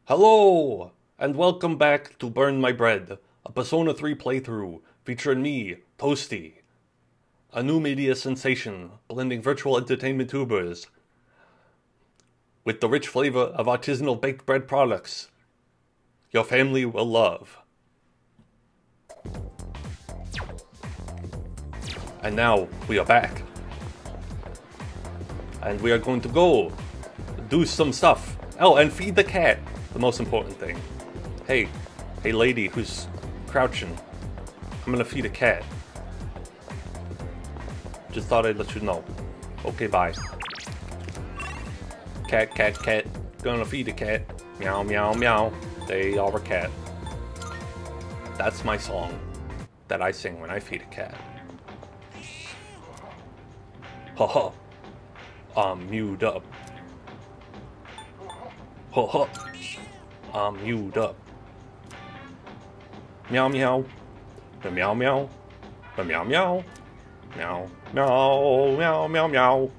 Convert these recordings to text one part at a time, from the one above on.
Hello, and welcome back to Burn My Bread, a Persona 3 playthrough featuring me, Toastie, a new media sensation blending virtual entertainment tubers with the rich flavor of artisanal baked bread products your family will love. And now we are back, and we are going to go do some stuff. Oh, and feed the cat. The most important thing. Hey lady who's crouching. I'm gonna feed a cat. Just thought I'd let you know. Okay, bye. Cat. Gonna feed a cat. Meow, meow, meow. They are a cat. That's my song that I sing when I feed a cat. Haha. I'm mewed up. Haha. I'm mewed up. Meow meow. Meow meow. Meow meow. Meow meow meow meow meow.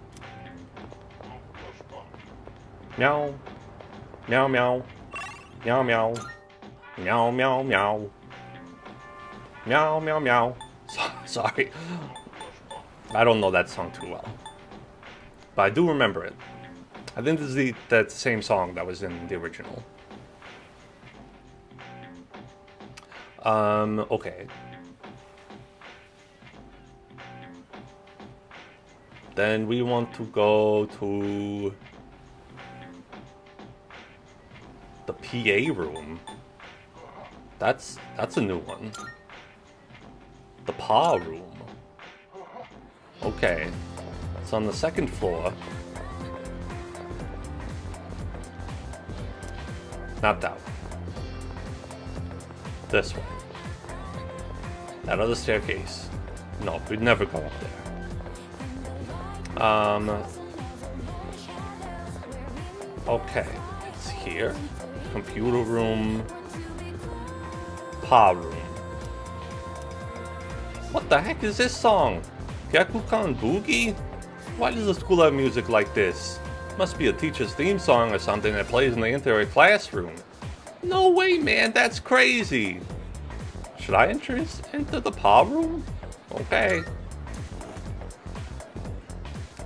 Meow. Meow meow. Meow meow. Meow meow meow. Meow meow meow. Sorry. I don't know that song too well, but I do remember it. I think this is that same song that was in the original. Okay. Then we want to go to the PA room. That's a new one. The PA room. Okay. It's on the second floor. Not that one. This one. That other staircase. No, we'd never go up there. Okay. It's here. Computer room. Pa room. What the heck is this song? Gyakukan Boogie? Why does the school have music like this? Must be a teacher's theme song or something that plays in the entire classroom. No way, man, that's crazy. Should I enter the PA room? Okay.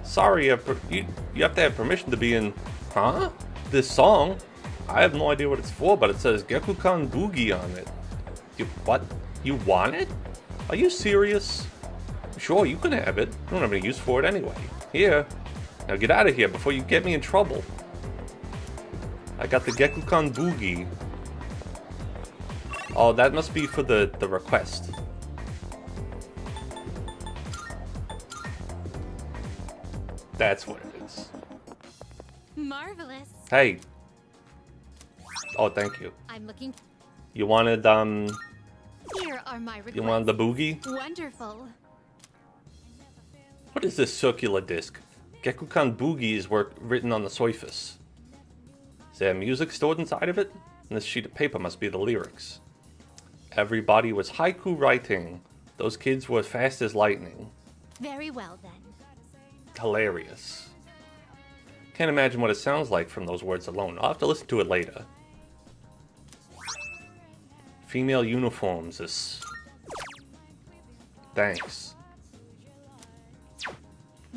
Sorry, you have to have permission to be in... Huh? This song? I have no idea what it's for, but it says Gyakukan Boogie on it. What? You want it? Are you serious? Sure, you can have it. I don't have any use for it anyway. Here. Now get out of here before you get me in trouble. I got the Gyakukan Boogie. Oh, that must be for the request. That's what it is. Marvelous. Hey. Oh, thank you. I'm looking. You wanted, Here are my requests. You wanted the boogie? Wonderful. What is this circular disc? Gyakukan Boogie is written on the surface. Is there music stored inside of it? And this sheet of paper must be the lyrics. Everybody was haiku writing. Those kids were fast as lightning. Very well then. Hilarious. Can't imagine what it sounds like from those words alone. I'll have to listen to it later. Female uniforms is... Thanks.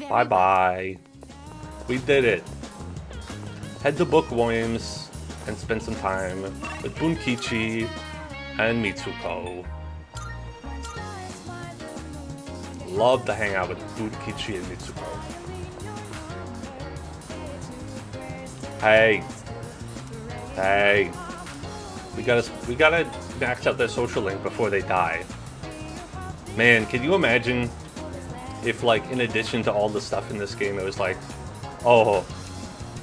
Bye-bye. We did it. Head to Bookworms and spend some time with Bunkichi and Mitsuko. Love to hang out with Bunkichi and Mitsuko. Hey. We gotta max out their social link before they die. Man, can you imagine if, like, in addition to all the stuff in this game, it was like, oh,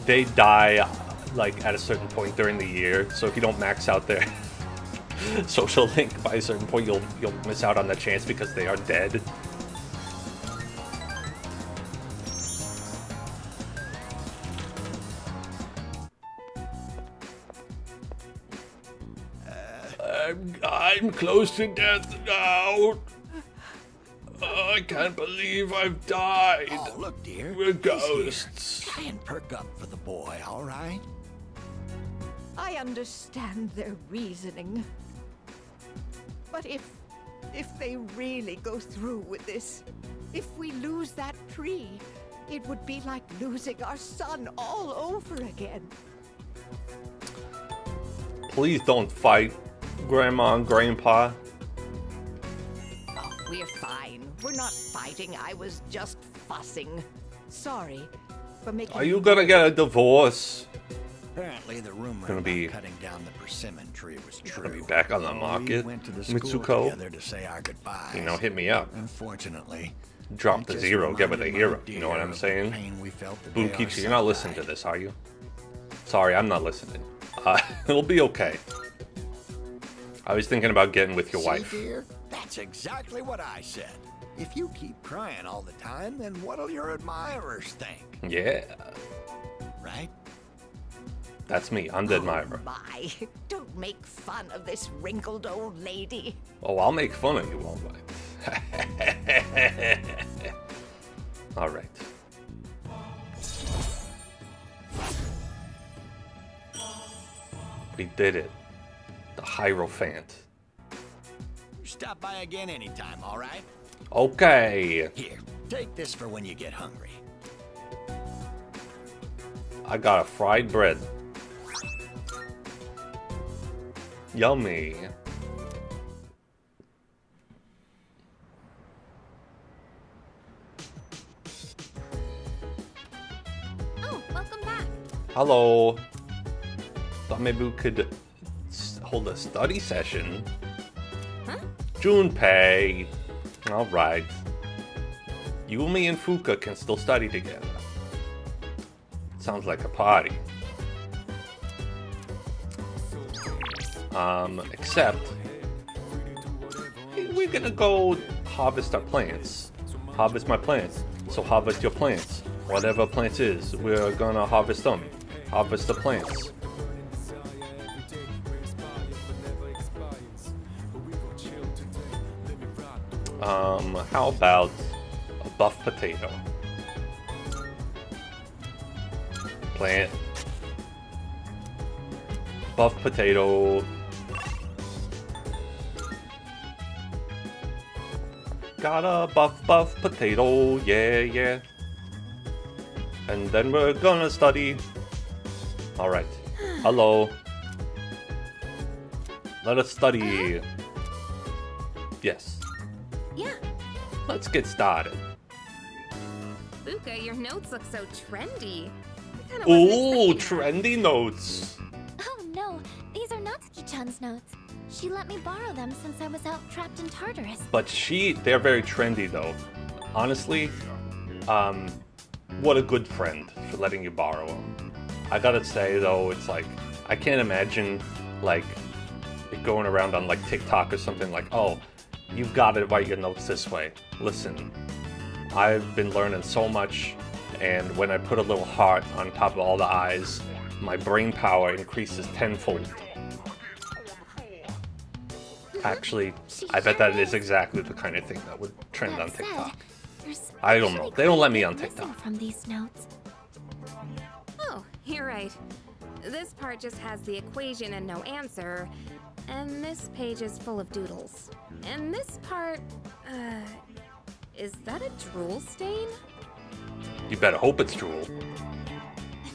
they die, like, at a certain point during the year, so if you don't max out their social link by a certain point, you'll miss out on the chance because they are dead. I'm close to death now. I can't believe I've died. Oh, look, dear. We're ghosts. Try and perk up for the boy, all right? I understand their reasoning. But if they really go through with this, if we lose that tree, it would be like losing our son all over again. Please don't fight, Grandma and Grandpa. Oh, we're fine. We're not fighting. I was just fussing. Sorry for making... Are you gonna get a divorce? Apparently, the rumor Gonna be- about cutting down the persimmon tree was true. Gonna be back on the We market, went to the school Mitsuko. together to say our goodbyes. You know, hit me up. Unfortunately, Drop it the just zero, get with a reminded hero. my You know what dear I'm of the saying? pain we felt the day our Bukichi, you're son not listening to died. this, are you? Sorry, I'm not listening. It'll be okay. I was thinking about getting with your See, wife. dear? That's exactly what I said. If you keep crying all the time, then what'll your admirers think? Yeah, Right? that's me. I'm the admirer. My, don't make fun of this wrinkled old lady. Oh, I'll make fun of you, won't I? All right. We did it. The Hierophant. Stop by again anytime, all right? Okay. Here, take this for when you get hungry. I got a fried bread. Yummy. Oh, welcome back. Hello. Thought maybe we could hold a study session. Huh? Junpei. All right. Yumi and Fuka can still study together. Sounds like a party. Except we're gonna go harvest our plants. Harvest my plants. So harvest your plants. Whatever plants is, we're gonna harvest them. Harvest the plants. How about a buff potato? Plant. Buff potato. Got a buff potato, yeah. And then we're gonna study. Alright. Hello. Let us study. Yes. Yeah. Let's get started. Fuka, your notes look so trendy. I kinda wasn't Ooh, expecting that. trendy notes. Oh no, these are Natsuki-chan's notes. She let me borrow them since I was out trapped in Tartarus. But they're very trendy though. Honestly, what a good friend for letting you borrow them. I gotta say though, it's like, I can't imagine like it going around on like TikTok or something like, oh, you've got to write your notes this way. Listen, I've been learning so much, and when I put a little heart on top of all the eyes, my brain power increases tenfold. Actually, I bet that is exactly the kind of thing that would trend on That said, TikTok. there's I don't know. actually They don't let quite a me bit on missing TikTok. from these notes. Oh, you're right. This part just has the equation and no answer. And this page is full of doodles. And this part, is that a drool stain? You better hope it's drool.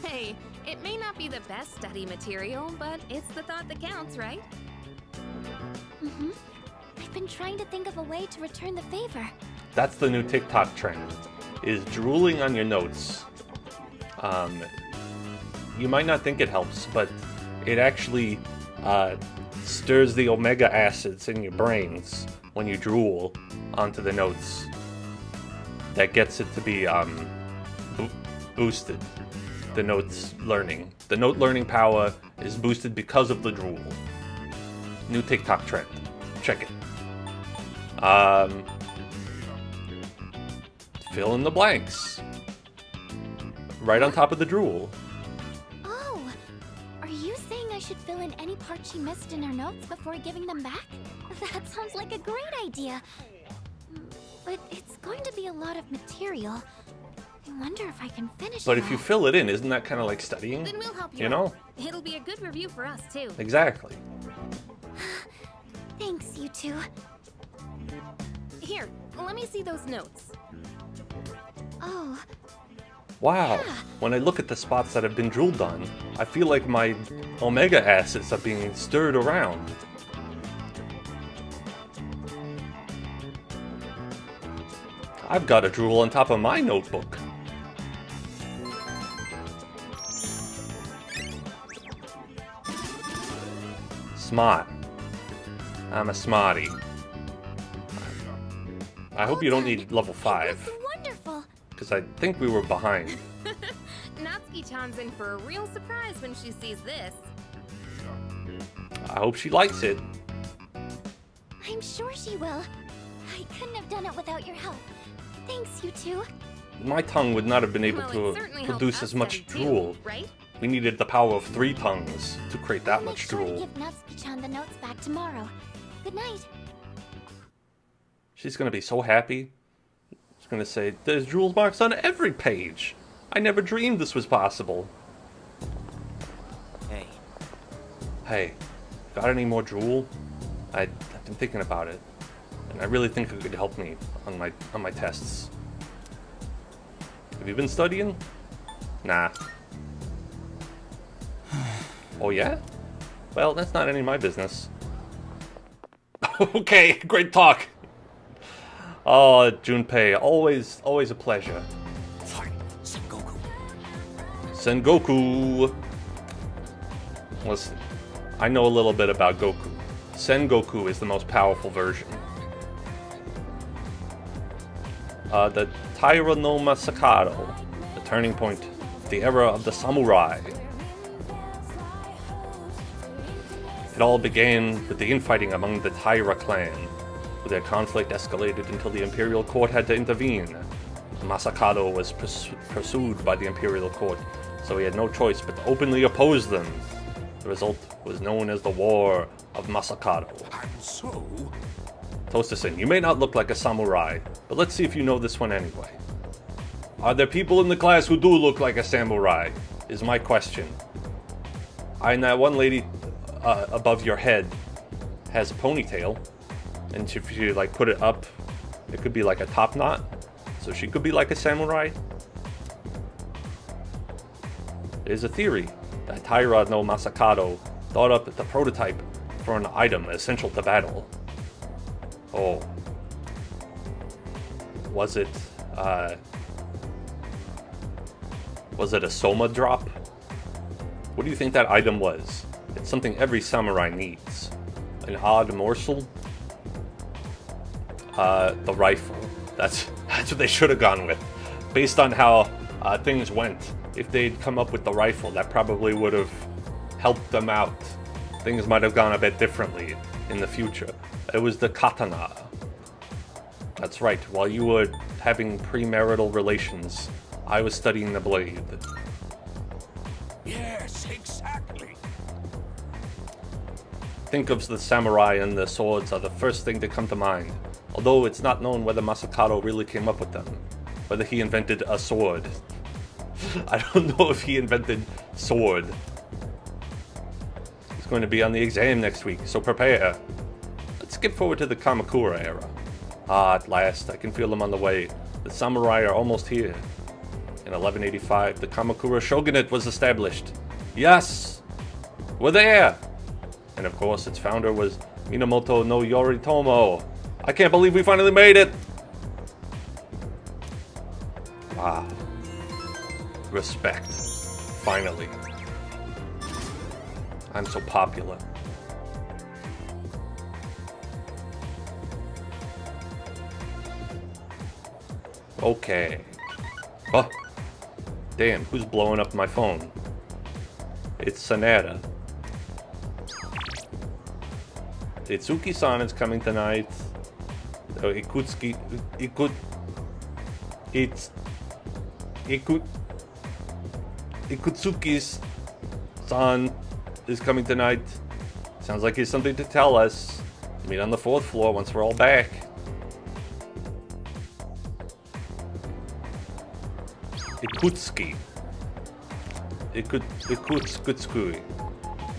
Hey, it may not be the best study material, but it's the thought that counts, right? Mm-hmm. I've been trying to think of a way to return the favor. That's the new TikTok trend, is drooling on your notes. You might not think it helps, but it actually stirs the omega acids in your brains when you drool onto the notes. That gets it to be boosted. The notes learning. The note learning power is boosted because of the drool. New TikTok trend. Check it. Fill in the blanks. Right on top of the drool. Oh, are you saying I should fill in any part she missed in her notes before giving them back? That sounds like a great idea. But it's going to be a lot of material. wonder if I can finish But it if you all. fill it in, isn't that kind of like studying? Then we'll help you. You know? out. It'll be a good review for us too. Exactly. Thanks, you two. Here, let me see those notes. Oh, Wow. When I look at the spots that have been drooled on, I feel like my omega acids are being stirred around. I've got a drool on top of my notebook. Smart. I'm a smarty. I hope you don't need level 5, that's wonderful. because I think we were behind. Natsuki-chan's in for a real surprise when she sees this. I hope she likes it. I'm sure she will. I couldn't have done it without your help. Thanks, you two. My tongue would not have been able Well, to it certainly helped produce us as much study too, drool. right? We needed the power of 3 tongues to create that I'll make much sure to drool. give Natsuki-chan the notes back tomorrow. Good night. She's gonna be so happy. She's gonna say, "There's drool marks on every page. I never dreamed this was possible." Hey, Hey, got any more drool? I've been thinking about it, and I really think it could help me on my tests. Have you been studying? Nah. Oh yeah? Well, that's not any of my business. Okay, great talk. Oh, Junpei, always a pleasure. Fine, Sengoku. Sengoku. Listen, I know a little bit about Goku. Sengoku is the most powerful version. The Taira no Masakado, the turning point, the era of the samurai. It all began with the infighting among the Taira clan, where their conflict escalated until the Imperial Court had to intervene. Masakado was pursued by the Imperial Court, so he had no choice but to openly oppose them. The result was known as the War of Masakado. And so, Toastie, you may not look like a samurai, but let's see if you know this one anyway. Are there people in the class who do look like a samurai? Is my question. And that one lady above your head has a ponytail, and if you like put it up, it could be like a top knot, so she could be like a samurai. There's a theory that Taira no Masakado thought up the prototype for an item essential to battle. Oh. Was it a Soma drop? What do you think that item was? It's something every samurai needs. An odd morsel? The rifle. That's what they should have gone with. Based on how things went. If they'd come up with the rifle, that probably would have helped them out. Things might have gone a bit differently in the future. It was the katana. That's right, while you were having premarital relations, I was studying the blade. yes, exactly. Think of the samurai and the swords are the first thing to come to mind, although it's not known whether Masakado really came up with them, whether he invented a sword. I don't know if he invented sword. He's going to be on the exam next week, so prepare. Let's skip forward to the Kamakura era. Ah, at last, I can feel them on the way. The samurai are almost here. In 1185, the Kamakura shogunate was established. Yes! We're there! And of course, its founder was Minamoto no Yoritomo. I can't believe we finally made it! Wow. Respect. Finally. I'm so popular. Okay. Oh. Damn, who's blowing up my phone? It's Sanada. Itsuki-san is coming tonight. Ikutsuki's-san is coming tonight. Sounds like he has something to tell us. Meet on the 4th floor once we're all back. Ikutski. Ikutskui.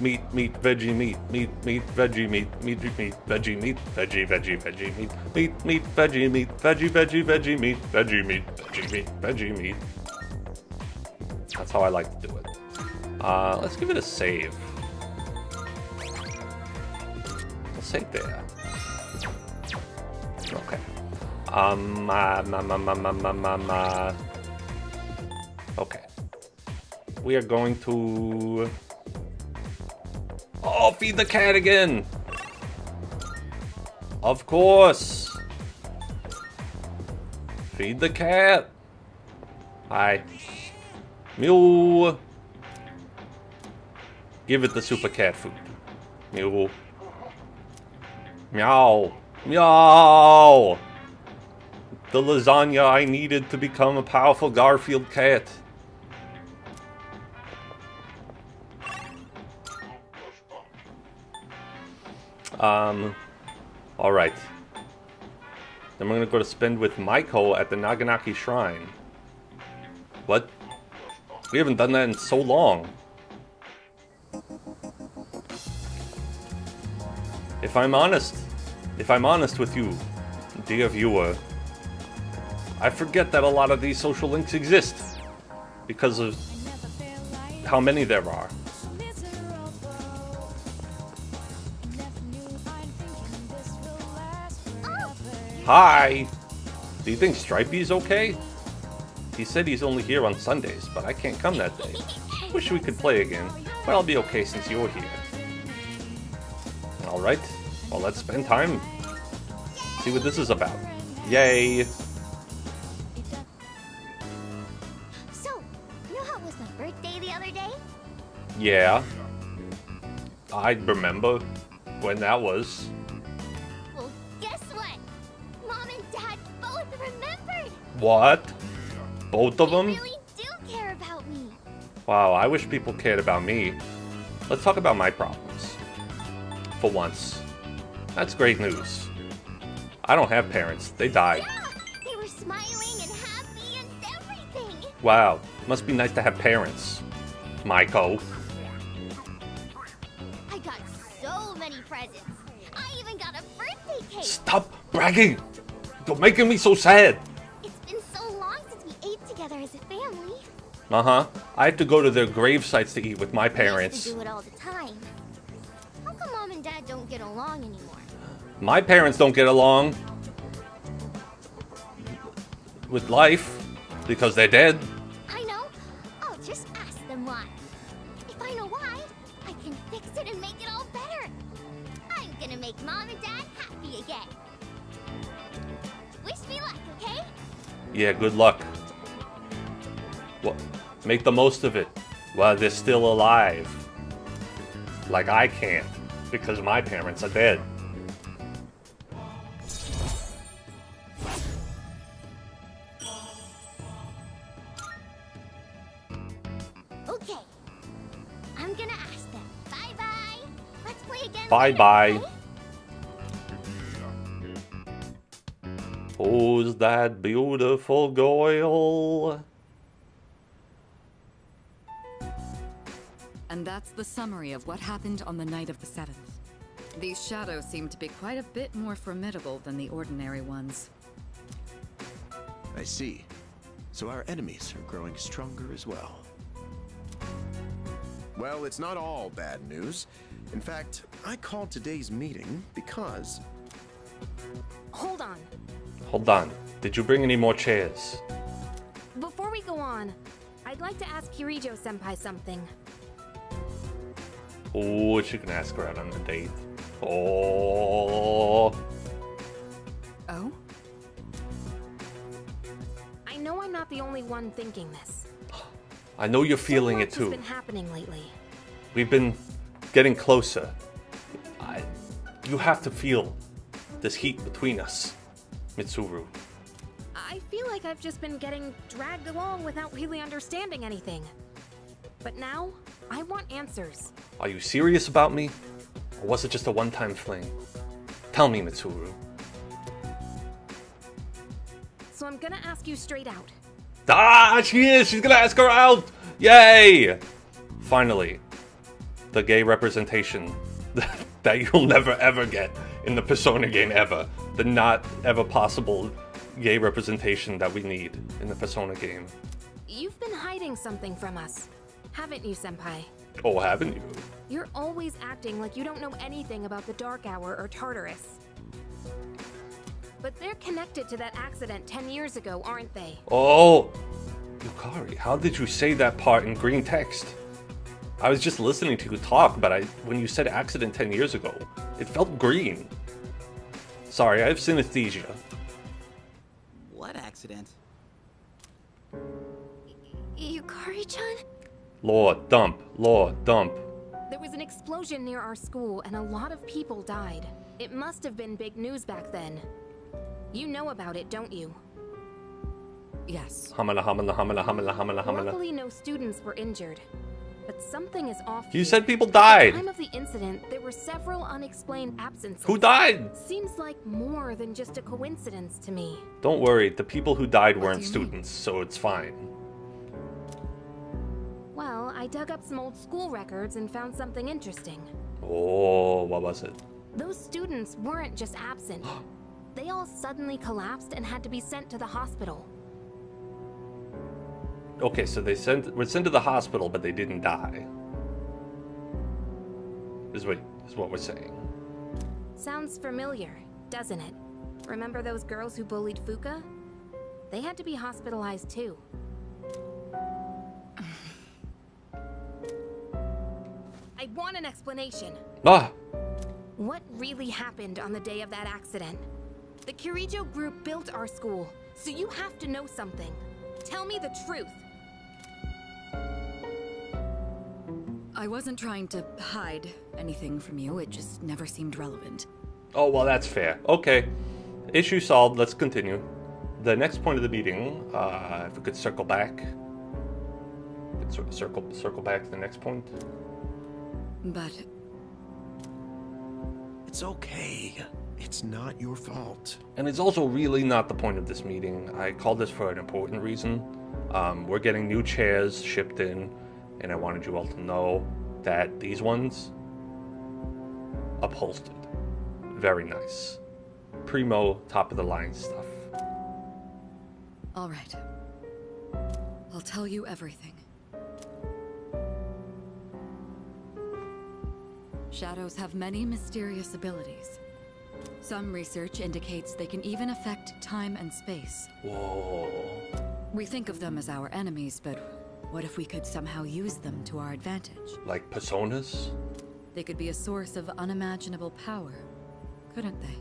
Meat, veggie, meat, veggie, meat, veggie, meat, veggie, meat, veggie, veggie, veggie, meat, veggie, meat. That's how I like to do it. Let's give it a save. We'll save there. Okay. Okay. We are going to... Oh, feed the cat again! Of course! Feed the cat! Hi. Mew! Give it the super cat food. Mew. Meow. Meow! The lasagna I needed to become a powerful Garfield cat. Alright. Then we're gonna go to spend with Maiko at the Naganaki Shrine. What? We haven't done that in so long. If I'm honest with you, dear viewer, I forget that a lot of these social links exist because of how many there are. Hi! Do you think Stripey's okay? He said he's only here on Sundays, but I can't come that day. Wish we could play again, but I'll be okay since you're here. Alright, well let's spend time. See what this is about. Yay! So, you know how it was my birthday the other day? Yeah. I remember when that was. Well, guess what? Mom and Dad both remembered! What? Both of They them? really do care about me. Wow, I wish people cared about me. Let's talk about my problems. For once. That's great news. I don't have parents. They died. Yeah, they were smiling and happy and everything. Wow, must be nice to have parents. Maiko. I got so many presents. I even got a birthday cake. Stop bragging! You're making me so sad! It's been so long since we ate together as a family. Uh-huh. I have to go to their grave sites to eat with my We parents. used to do it all the time. How come Mom and Dad don't get along anymore? My parents don't get along with life because they're dead. I know. I'll just ask them why. If I know why, I can fix it and make it all better. I'm gonna make Mom and Dad happy again. Wish me luck, okay? Yeah, good luck. What? Make the most of it while they're still alive. Like I can't, because my parents are dead. Okay. I'm gonna ask them. Bye-bye. Let's play again. Bye-bye. later, okay? Who's that beautiful girl? And that's the summary of what happened on the night of the 7th. These shadows seem to be quite a bit more formidable than the ordinary ones. I see. So our enemies are growing stronger as well. Well, it's not all bad news. In fact, I called today's meeting because... Hold on. Hold on. Did you bring any more chairs? Before we go on, I'd like to ask Kirijo-senpai something. Oh, she can ask her out on a date. Oh. Oh? I know I'm not the only one thinking this. I know you're feeling So it much too. has been happening lately. We've been getting closer. You have to feel this heat between us, Mitsuru. I feel like I've just been getting dragged along without really understanding anything. But now, I want answers. Are you serious about me? Or was it just a one-time fling? Tell me, Mitsuru. So I'm gonna ask you straight out. Ah, she is! She's gonna ask her out! Yay! Finally, the gay representation that you'll never ever get in the Persona game ever. The not ever possible gay representation that we need in the Persona game. You've been hiding something from us, haven't you, Senpai? Oh, haven't you? You're always acting like you don't know anything about the Dark Hour or Tartarus. But they're connected to that accident 10 years ago, aren't they? Oh! Yukari, how did you say that part in green text? I was just listening to you talk, but when you said accident 10 years ago, it felt green. Sorry, I have synesthesia. What accident? Yukari-chan? Lord, dump. Lord, dump. There was an explosion near our school and a lot of people died. It must have been big news back then. You know about it, don't you? Yes. Hamana, hamana, hamana, hamana, hamana, hamana. Luckily, no students were injured. But something is off You here. said people At died. the time of the incident, there were several unexplained absences. Who died? Seems like more than just a coincidence to me. Don't worry, the people who died weren't do you students, so it's fine. Well, I dug up some old school records and found something interesting. Oh, what was it? Those students weren't just absent. They all suddenly collapsed and had to be sent to the hospital. Okay, so they were sent to the hospital, but they didn't die. Is what we're saying. Sounds familiar, doesn't it? Remember those girls who bullied Fuka? They had to be hospitalized too. I want an explanation. Ah! What really happened on the day of that accident? The Kirijo group built our school, so you have to know something. Tell me the truth. I wasn't trying to hide anything from you, it just never seemed relevant. Oh, well, that's fair. Okay. Issue solved. Let's continue. The next point of the meeting, if we could circle back. Circle back to the next point. But It's okay. It's not your fault. And it's also really not the point of this meeting. I called this for an important reason. We're getting new chairs shipped in, and I wanted you all to know that these ones, upholstered. Very nice. Primo, top of the line stuff. all right. I'll tell you everything. Shadows have many mysterious abilities. Some research indicates they can even affect time and space. Whoa. We think of them as our enemies, but what if we could somehow use them to our advantage? Like personas? They could be a source of unimaginable power, couldn't they?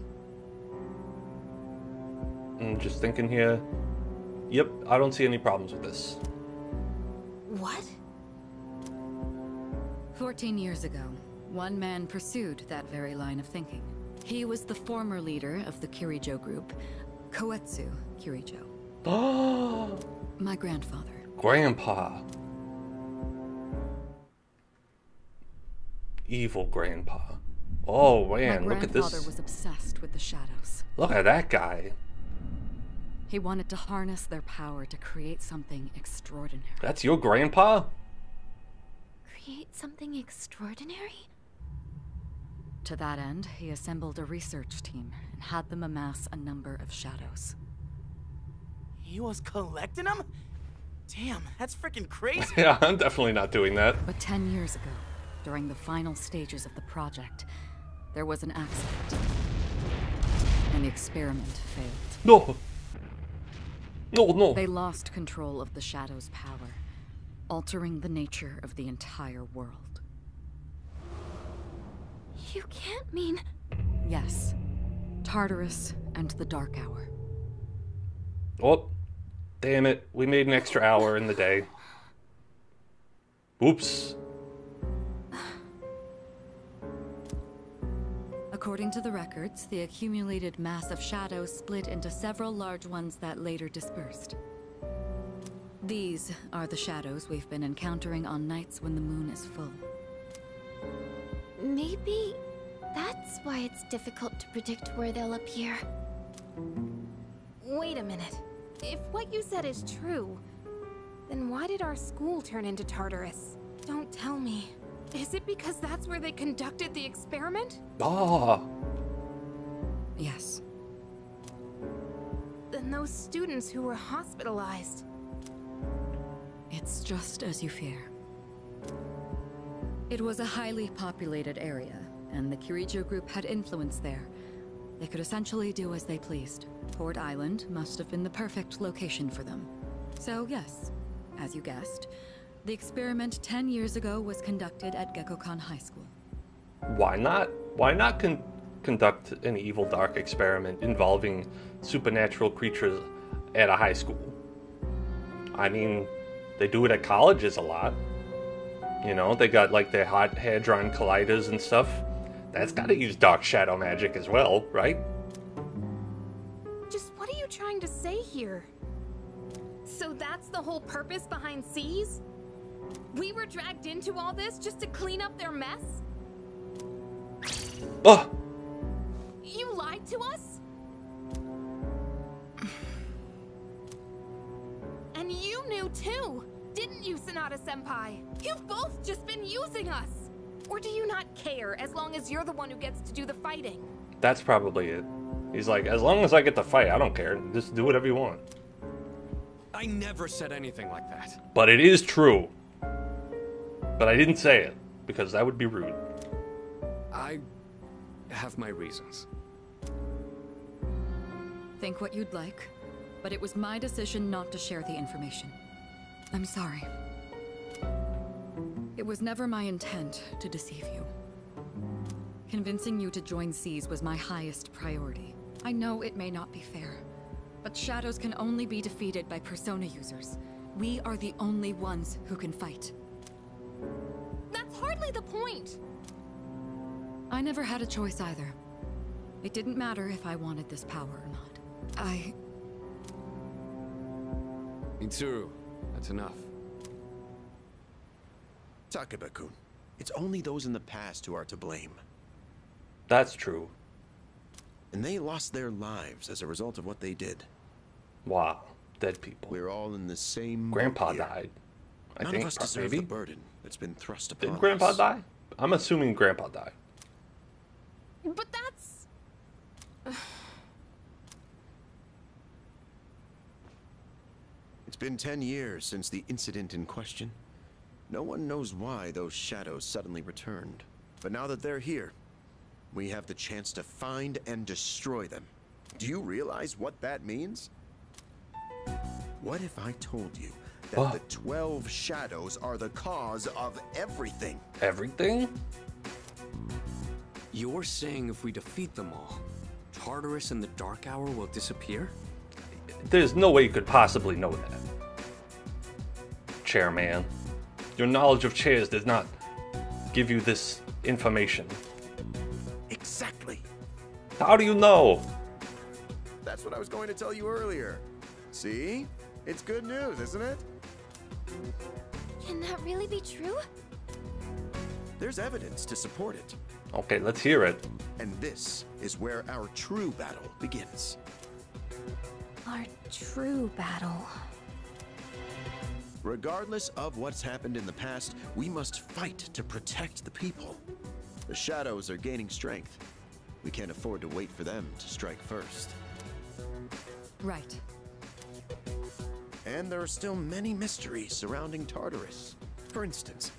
I'm just thinking here. Yep, I don't see any problems with this. What? 14 years ago, one man pursued that very line of thinking. He was the former leader of the Kirijo group, Koetsu Kirijo. Oh, My grandfather. Grandpa. Evil grandpa. Oh man, My look at grandfather this. was obsessed with the shadows. Look at that guy. He wanted to harness their power to create something extraordinary. That's your grandpa? Create something extraordinary? To that end, he assembled a research team and had them amass a number of shadows. He was collecting them? Damn, that's freaking crazy. Yeah, I'm definitely not doing that. But 10 years ago, during the final stages of the project, there was an accident. And the experiment failed. No. No, no. They lost control of the shadow's power, altering the nature of the entire world. You can't mean... Yes, Tartarus and the Dark Hour. Oh, damn it. We made an extra hour in the day. Oops. According to the records, the accumulated mass of shadows split into several large ones that later dispersed. These are the shadows we've been encountering on nights when the moon is full. Maybe that's why it's difficult to predict where they'll appear. Wait a minute. If what you said is true, Then why did our school turn into Tartarus? Don't tell me. Is it because that's where they conducted the experiment? Oh. Yes. Then those students who were hospitalized. It's just as you fear. It was a highly populated area, and the Kirijo group had influence there. They could essentially do as they pleased. Port Island must have been the perfect location for them. So yes, as you guessed, the experiment 10 years ago was conducted at Gekkokan High School. Why not? Why not conduct an evil dark experiment involving supernatural creatures at a high school? I mean, they do it at colleges a lot. You know, they got like their hot hadron colliders and stuff. That's gotta use dark shadow magic as well, right? Just what are you trying to say here? So that's the whole purpose behind C's? We were dragged into all this just to clean up their mess? Oh! You lied to us? And you knew too, didn't you, Sanada-senpai? You've both just been using us! Or do you not care as long as you're the one who gets to do the fighting? That's probably it. He's like, as long as I get to fight, I don't care. Just do whatever you want. I never said anything like that. But it is true. But I didn't say it, because that would be rude. I have my reasons. Think what you'd like, but it was my decision not to share the information. I'm sorry. It was never my intent to deceive you. Convincing you to join C's was my highest priority. I know it may not be fair, but shadows can only be defeated by persona users. We are the only ones who can fight. That's hardly the point! I never had a choice either. It didn't matter if I wanted this power or not. Mitsuru, that's enough. Takeba-kun, it's only those in the past who are to blame. That's true. And they lost their lives as a result of what they did. Wow. Dead people. We're all in the same Grandpa boat here. died. I None think, of us deserve maybe? the burden that's been thrust upon Did Grandpa us. die? I'm assuming Grandpa died. But that's... It's been 10 years since the incident in question. No one knows why those shadows suddenly returned. But now that they're here, we have the chance to find and destroy them. Do you realize what that means? What if I told you that the 12 shadows are the cause of everything? Everything? You're saying if we defeat them all, Tartarus and the Dark Hour will disappear? There's no way you could possibly know that. Chairman. Your knowledge of chairs does not give you this information. Exactly. How do you know? That's what I was going to tell you earlier. See? It's good news, isn't it? Can that really be true? There's evidence to support it. Okay, let's hear it. And this is where our true battle begins. Our true battle. Regardless of what's happened in the past, we must fight to protect the people. The shadows are gaining strength. We can't afford to wait for them to strike first. Right. And there are still many mysteries surrounding Tartarus. For instance,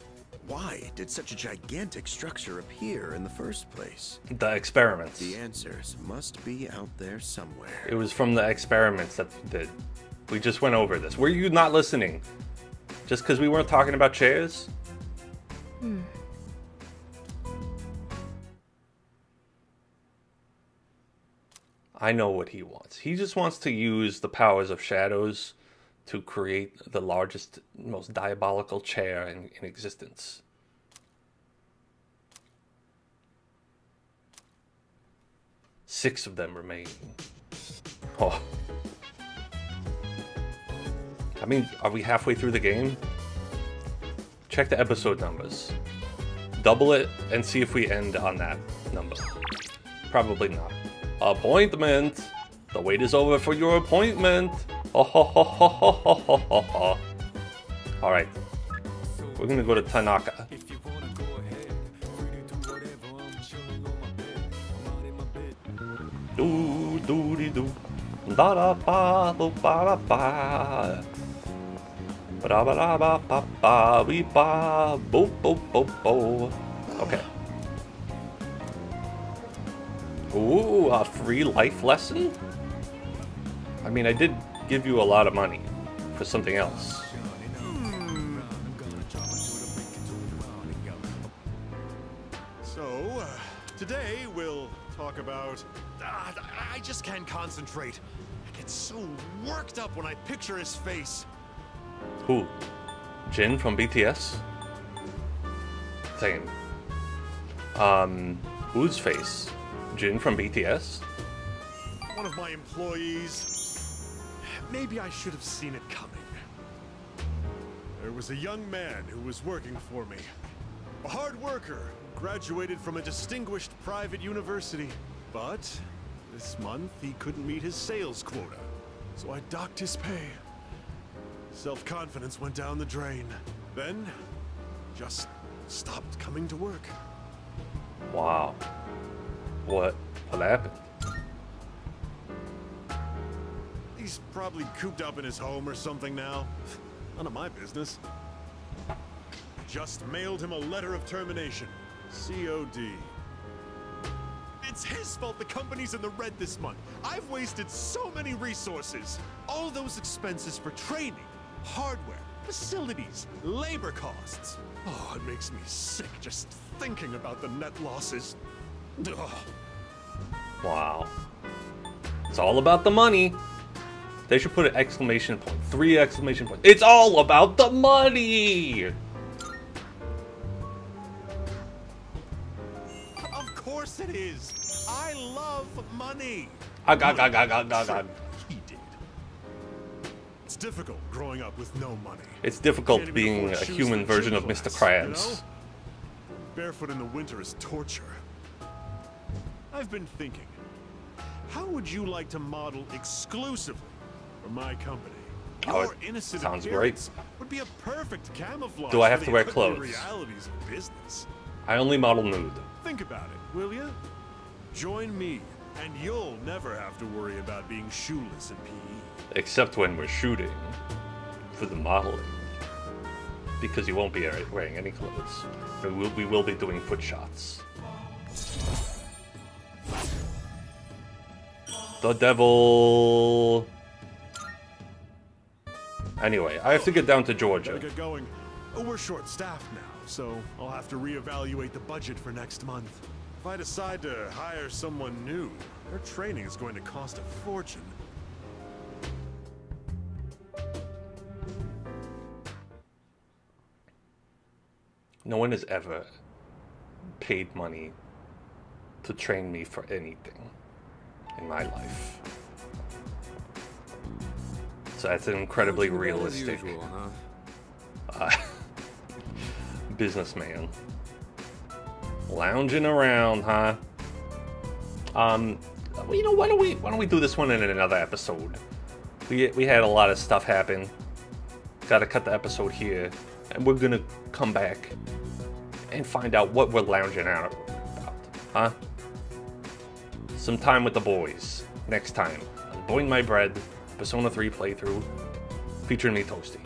why did such a gigantic structure appear in the first place? The experiments. The answers must be out there somewhere. It was from the experiments that we did. We just went over this. Were you not listening? Just because we weren't talking about chairs? I know what he wants. He just wants to use the powers of shadows to create the largest, most diabolical chair in existence. Six of them remain. Oh. I mean, are we halfway through the game? Check the episode numbers. Double it and see if we end on that number. Probably not. Appointment! The wait is over for your appointment! Ho ho ho ho ho ho ho ho. Alright. We're gonna go to Tanaka. Do do dee do. Da da ba do ba da ba. Ba da ba da ba ba ba we ba bo bo bo bo. Okay. Ooh, a free life lesson? I mean, I did give you a lot of money for something else. So, today we'll talk about... I just can't concentrate. I get so worked up when I picture his face. Who? Jin from BTS? Same. Whose face? Jin from BTS? One of my employees. Maybe I should have seen it coming. There was a young man who was working for me. A hard worker, graduated from a distinguished private university. But this month he couldn't meet his sales quota, so I docked his pay. Self-confidence went down the drain. Then, just stopped coming to work. Wow. What happened? He's probably cooped up in his home or something now. None of my business. Just mailed him a letter of termination. COD. It's his fault the company's in the red this month. I've wasted so many resources. All those expenses for training, hardware, facilities, labor costs. Oh, it makes me sick just thinking about the net losses. Ugh. Wow. It's all about the money. They should put an exclamation point. 3 exclamation points. It's all about the money! Of course it is. I love money. God. He did. It's difficult growing up with no money. It's difficult Can't even being afford a shoes human for version gym of Mr. class, Krabs. you know? Barefoot in the winter is torture. I've been thinking, how would you like to model exclusively for my company? Oh, Your innocent sounds appearance would be a perfect camouflage. Do I have for to the wear ugly clothes? realities of business. I only model nude. Think about it, will you? Join me, and you'll never have to worry about being shoeless in PE. Except when we're shooting for the modeling. Because you won't be wearing any clothes. We will be doing foot shots. The devil. Anyway, I have to get down to Georgia. Gotta get going. Oh, we're short-staffed now, so I'll have to reevaluate the budget for next month. If I decide to hire someone new, their training is going to cost a fortune. No one has ever paid money to train me for anything in my life. So that's an incredibly realistic businessman. Lounging around, huh? Well, you know, why don't we do this one in another episode? We had a lot of stuff happen. Gotta cut the episode here, and we're gonna come back and find out what we're lounging out about, huh? Some time with the boys next time on Boing My Bread Persona 3 playthrough featuring me, Toastie.